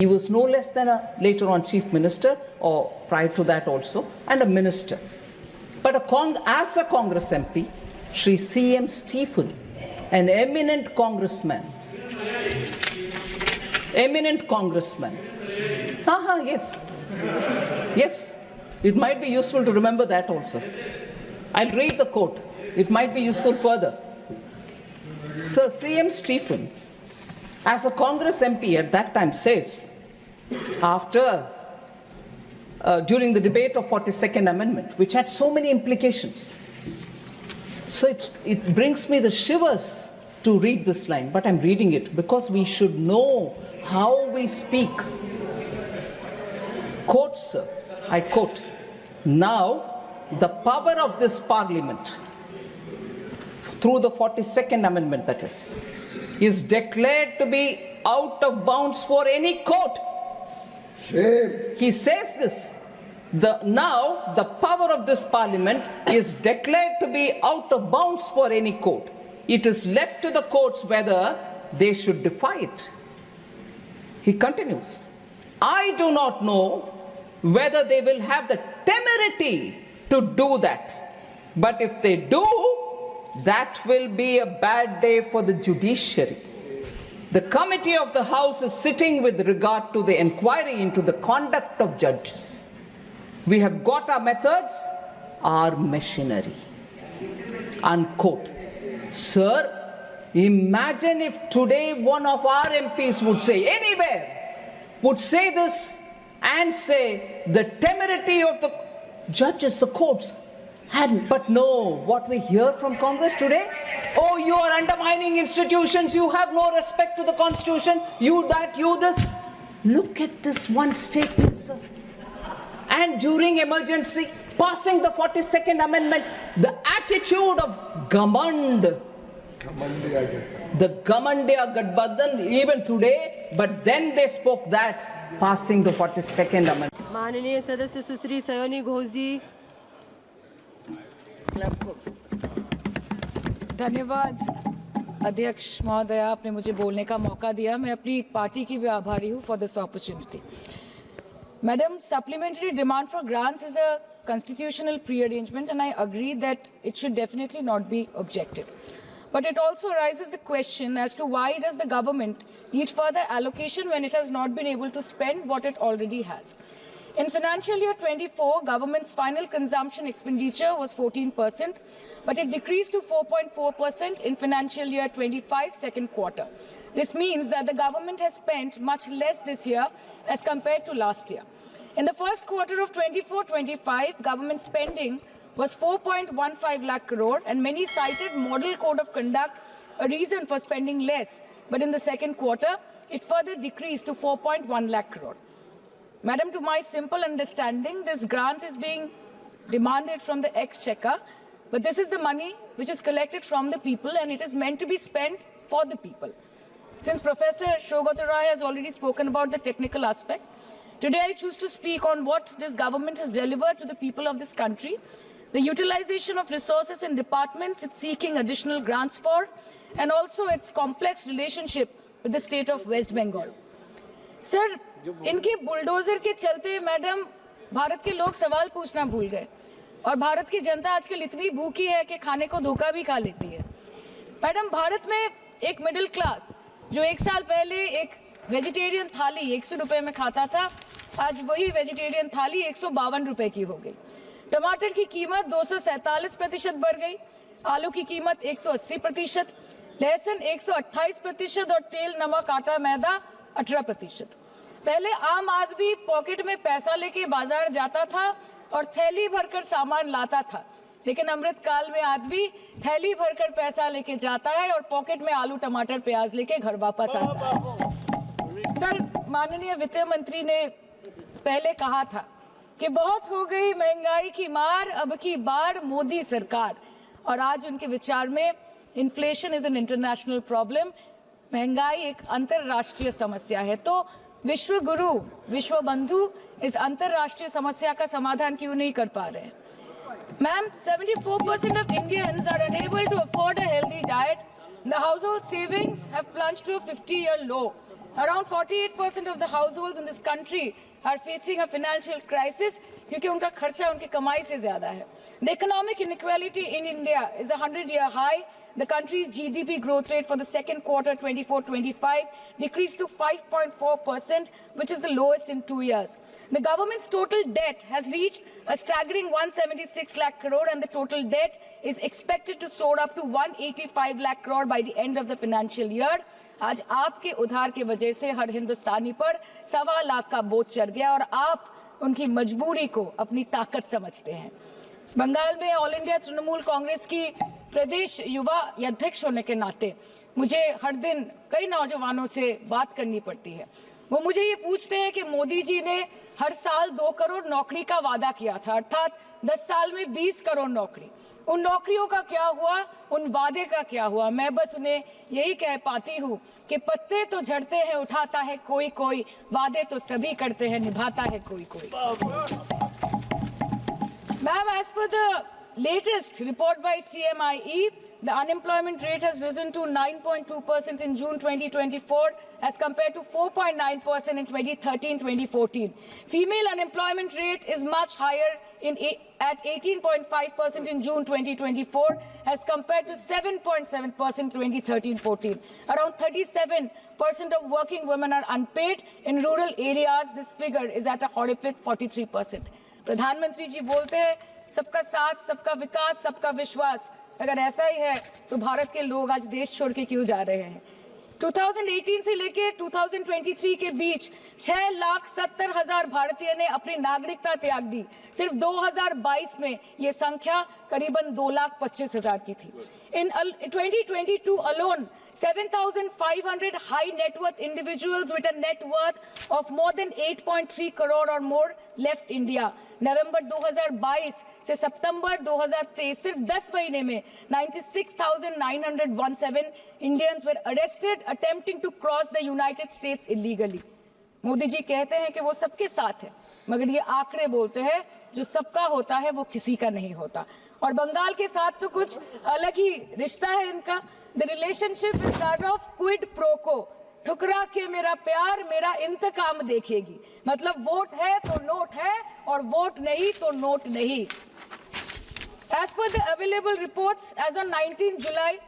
He was no less than a later on chief minister, or prior to that also, and a minister. But as a Congress MP, Shri C.M. Stephen, an eminent congressman. Yes. Yes. It might be useful to remember that also. I'll read the quote. It might be useful further. Sir C.M. Stephen, as a Congress MP at that time, says, during the debate of 42nd Amendment, which had so many implications. So it brings me the shivers to read this line, but I'm reading it because we should know how we speak. Quote, sir, I quote, "Now the power of this Parliament, through the 42nd Amendment that is declared to be out of bounds for any court." Shame. He says this. Now the power of this Parliament is declared to be out of bounds for any court. It is left to the courts whether they should defy it. He continues, "I do not know whether they will have the temerity to do that. But if they do, that will be a bad day for the judiciary. The committee of the House is sitting with regard to the inquiry into the conduct of judges. We have got our methods, our machinery." Unquote. Sir, imagine if today one of our MPs would say, anywhere, would say this and say the temerity of the judges, the courts, but no, what we hear from Congress today, oh, you are undermining institutions, you have no respect to the Constitution, you that, you this. Look at this one statement, sir. And during emergency, passing the 42nd Amendment, the attitude of Gamand, the Gamandiya Gadbadhan, even today, but then they spoke that, passing the 42nd Amendment. माननीय सदस्य सुश्री सयोनी घोष जी। धन्यवाद अध्यक्ष महोदय, आपने मुझे बोलने का मौका दिया। मैं अपनी पार्टी की भी आभारी हूँ for this opportunity. Madam, supplementary demand for grants is a constitutional pre-arrangement, and I agree that it should definitely not be objected. But it also raises the question as to why does the government need further allocation when it has not been able to spend what it already has. In financial year 24, government's final consumption expenditure was 14%, but it decreased to 4.4% in financial year 25 second quarter. This means that the government has spent much less this year as compared to last year. In the first quarter of 24-25, government spending was 4.15 lakh crore, and many cited model code of conduct a reason for spending less. But in the second quarter, it further decreased to 4.1 lakh crore. Madam, to my simple understanding, this grant is being demanded from the exchequer, but this is the money which is collected from the people, and it is meant to be spent for the people. Since Professor Saugata Roy has already spoken about the technical aspect, today I choose to speak on what this government has delivered to the people of this country, the utilization of resources and departments it's seeking additional grants for, and also its complex relationship with the state of West Bengal. Sir, इनके bulldozer के चलते madam Bharat के लोग सवाल पूछना भूल गए, और भारत की जनता आजकल इतनी भूखी है कि खाने को धोखा भी खा लेती है। मैडम, भारत में एक मिडिल क्लास जो एक साल पहले एक वेजिटेरियन थाली 100 रुपए में खाता था, आज वही वेजिटेरियन थाली 152 रुपए की हो गई। टमाटर की कीमत 247% बढ़ गई, आलू की कीमत 180%, लहसुन 128% और तेल, नमक, आटा, मैदा 18%। पहले आम आदमी पॉकेट में पैसा लेके बाजार जाता था और थैली भरकर सामान लाता था, लेकिन अमृत काल में आदमी थैली भरकर पैसा लेके जाता है और पॉकेट में आलू, टमाटर, प्याज लेके घर वापस आता है। सर, माननीय वित्त मंत्री ने पहले कहा था कि बहुत हो गई महंगाई की मार, अब की बार मोदी सरकार, और आज उनके विचार में inflation is an international problem, महंगाई एक अंतरराष्ट्रीय समस्या है। तो विश्व गुरु, विश्व बंधु इस अंतरराष्ट्रीय समस्या का समाधान क्यों नहीं कर पा रहे हैं? Ma'am, 74% of Indians are unable to afford a healthy diet. The household savings have plunged to a 50-year low. Around 48% of the households in this country are facing a financial crisis क्योंकि उनका खर्चा उनकी कमाई से ज्यादा है. The economic inequality in India is a 100-year high. The country's GDP growth rate for the second quarter 24-25 decreased to 5.4%, which is the lowest in 2 years. The government's total debt has reached a staggering 176 lakh crore, and the total debt is expected to soar up to 185 lakh crore by the end of the financial year. आज आपके उधार की वजह से हर हिंदुस्तानी पर 1.25 लाख का बोझ चढ़ गया और आप उनकी मजबूरी को अपनी ताकत समझते हैं. बंगाल में ऑल इंडिया तृणमूल कांग्रेस की प्रदेश युवा अध्यक्ष होने के नाते मुझे हर दिन कई नौजवानों से बात करनी पड़ती है. वो मुझे ये पूछते हैं कि मोदी जी ने हर साल 2 करोड़ नौकरी का वादा किया था, अर्थात 10 साल में 20 करोड़ नौकरी. उन नौकरियों का क्या हुआ, उन वादे का क्या हुआ? मैं बस उन्हें यही कह पाती हूँ कि पत्ते तो झड़ते हैं, उठाता है कोई कोई, वादे तो सभी करते हैं, निभाता है कोई कोई. Ma'am, as per the latest report by CMIE, the unemployment rate has risen to 9.2% in June 2024 as compared to 4.9% in 2013-2014. Female unemployment rate is much higher at 18.5% in June 2024 as compared to 7.7% in 2013-14. Around 37% of working women are unpaid. In rural areas, this figure is at a horrific 43%. प्रधानमंत्री जी बोलते हैं सबका साथ, सबका विकास, सबका विश्वास. अगर ऐसा ही है तो भारत के लोग आज देश छोड़ के क्यों जा रहे हैं? 2018 से लेके 2023 के बीच 6,70,000 भारतीय ने अपनी नागरिकता त्याग दी. सिर्फ 2022 में ये संख्या करीबन 2,25,000 की थी. In 2022 alone, 7,500 high net worth individuals with a net worth of more than 8.3 crore or more left India. नवंबर 2022 से सितंबर 2023 सिर्फ 10 महीने में 96,917 Indians were arrested attempting to cross the United States illegally. Modi ji कहते हैं कि वो सबके साथ है, मगर ये आंकड़े बोलते हैं जो सबका होता है वो किसी का नहीं होता. और बंगाल के साथ तो कुछ अलग ही रिश्ता है इनका. The relationship is that of quid pro quo. ठुकरा के मेरा प्यार मेरा इंतकाम देखेगी. मतलब वोट है तो नोट है और वोट नहीं तो नोट नहीं. As per the available reports, as on 19 July,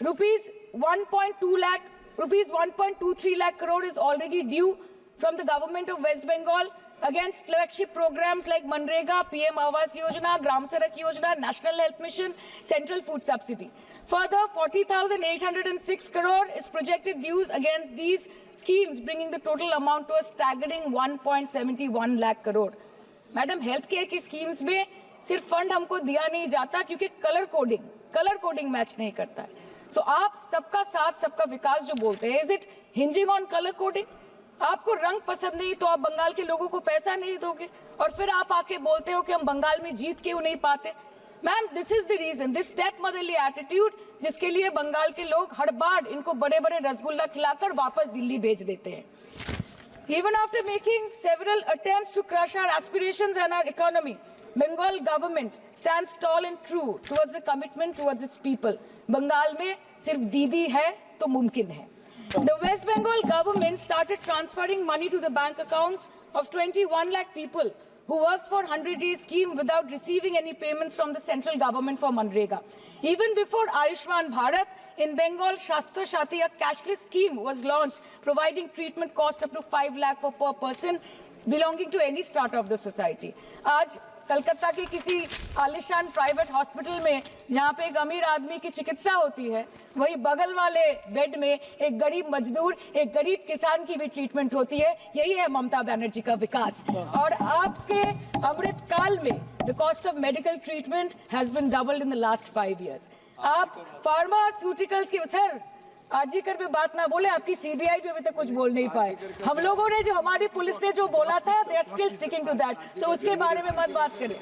rupees 1.23 lakh crore is already due from the government of West Bengal against flagship programs like Manrega, PM Awas Yojana, Gram Sadak Yojana, National Health Mission, Central Food Subsidy. Further, 40,806 crore is projected dues against these schemes, bringing the total amount to a staggering 1.71 lakh crore. Madam, health care की schemes में सिर्फ fund हमको दिया नहीं जाता क्योंकि colour coding match नहीं करता है. सो आप सबका साथ सबका विकास जो बोलते हैं, is it hinging on colour coding? आपको रंग पसंद नहीं तो आप बंगाल के लोगों को पैसा नहीं दोगे और फिर आप आके बोलते हो कि हम बंगाल में जीत क्यों नहीं पाते. Ma'am, this is the reason, this step motherly attitude, जिसके लिए बंगाल के लोग हर बार इनको बड़े बड़े रसगुल्ला खिलाकर वापस दिल्ली भेज देते हैं. Even after making several attempts to crush our aspirations and our economy, Bengal government stands tall and true towards the commitment towards its people. Bengal में सिर्फ दीदी है तो मुमकिन है. The West Bengal government started transferring money to the bank accounts of 21 lakh people who worked for 100-day scheme without receiving any payments from the central government for Manrega. Even before Ayushman Bharat, in Bengal, Shastra Shati, a cashless scheme was launched, providing treatment cost up to 5 lakh for per person belonging to any strata of the society. आज कलकत्ता के किसी आलिशान private hospital में जहां पे एक अमीर आदमी की चिकित्सा होती है, वही बगल वाले बेड में एक गरीब मजदूर, एक गरीब किसान की भी ट्रीटमेंट होती है. यही है ममता बनर्जी का विकास. और आपके अमृत काल में the cost of medical treatment has been doubled in the last 5 years. आप फार्मास्यूटिकल्स के सर आरजीकर पे बात ना बोले, आपकी सीबीआई पे अभी तक कुछ बोल नहीं पाए. हम लोगों ने जो हमारी पुलिस ने जो बोला था, they are still sticking to that. So उसके बारे में मत बात करें,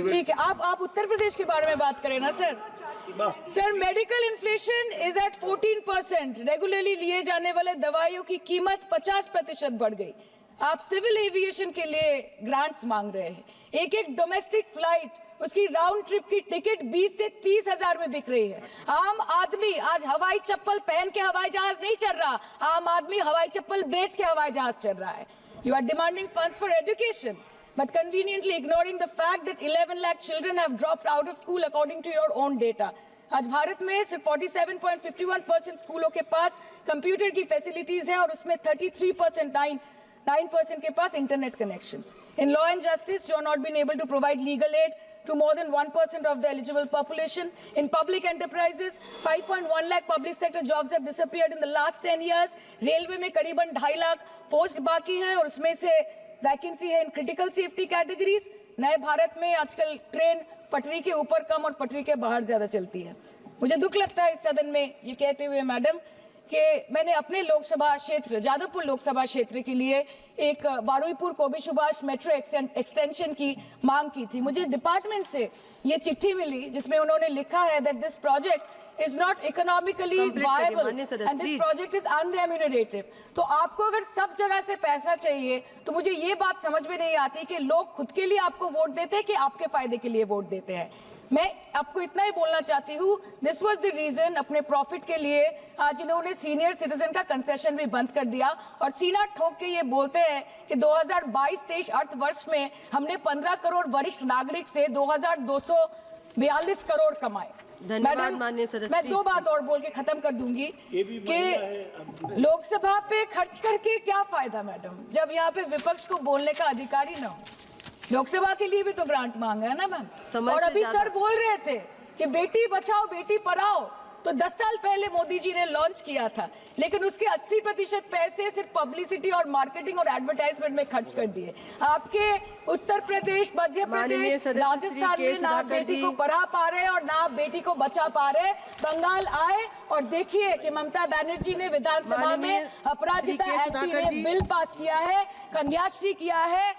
ठीक है? आप उत्तर प्रदेश के बारे में बात करें ना sir. Sir, medical inflation is at 14%. Regularly लिए जाने वाले दवाइयों की कीमत 50% बढ़ गई. आप सिविल एविएशन के लिए ग्रांट्स मांग रहे हैं. एक डोमेस्टिक फ्लाइट उसकी राउंड ट्रिप की टिकट 20 से 30 हजार में बिक रही है। आम आदमी आज हवाई चप्पल पहन के हवाई जहाज नहीं चल रहा, आम आदमी हवाई चप्पल बेच के हवाई जहाज चल रहा है। You are demanding funds for education but conveniently ignoring the fact that 11 lakh children have dropped out of school according to your own data. आज भारत में सिर्फ 47.51% स्कूलों के पास कंप्यूटर की फैसिलिटीज है और उसमें 33% 9% के पास internet connection. In law and justice, you are not been able to provide legal aid to more than 1% of the eligible population. In public enterprises, 5.1 lakh public sector jobs have disappeared in the last 10 years. Railway में करीबन 2.5 lakh post बाकी हैं और उसमें से vacancy है in critical safety categories. नए भारत में आजकल ट्रेन पटरी के ऊपर कम और पटरी के बाहर ज्यादा चलती है। मुझे दुख लगता है इस सदन में ये कहते हुए मैडम कि मैंने अपने लोकसभा क्षेत्र जादवपुर लोकसभा क्षेत्र के लिए एक बारुईपुर कोबी सुभाष मेट्रो एक्सटेंशन की मांग की थी। मुझे डिपार्टमेंट से ये चिट्ठी मिली जिसमें उन्होंने लिखा है that this project is not economically viable and this project is unremunerative। तो आपको अगर सब जगह से पैसा चाहिए तो मुझे ये बात समझ में नहीं आती कि लोग खुद के लिए आपको वोट देते हैं कि आपके फायदे के लिए वोट देते हैं। मैं आपको इतना ही बोलना चाहती हूँ, दिस वाज द रीजन अपने प्रॉफिट के लिए आज इन्होंने सीनियर सिटीजन का कंसेशन भी बंद कर दिया और सीना ठोक के ये बोलते हैं कि 2022-23 अर्थ वर्ष में हमने 15 करोड़ वरिष्ठ नागरिक से 2242 करोड़ कमाए। धन्यवाद माननीय सदस्य। मैं 2 बात और बोल के खत्म कर दूंगी कि लोकसभा पे खर्च करके क्या फायदा मैडम, जब यहाँ पे विपक्ष को बोलने का अधिकार ही ना हो। लोकसभा के लिए भी तो ग्रांट मांगा है ना मैम। और अभी सर बोल रहे थे कि बेटी बचाओ बेटी पढ़ाओ तो 10 साल पहले मोदी जी ने लॉन्च किया था, लेकिन उसके 80% पैसे सिर्फ पब्लिसिटी और मार्केटिंग और एडवर्टाइजमेंट में खर्च कर दिए। आपके उत्तर प्रदेश, मध्य प्रदेश, राजस्थान में ना आप बेटी को पढ़ा पा रहे और ना आप बेटी को बचा पा रहे। बंगाल आए और देखिए कि ममता बनर्जी ने विधानसभा में अपराजिता एक्ट में बिल पास किया है, कन्याश्री किया है।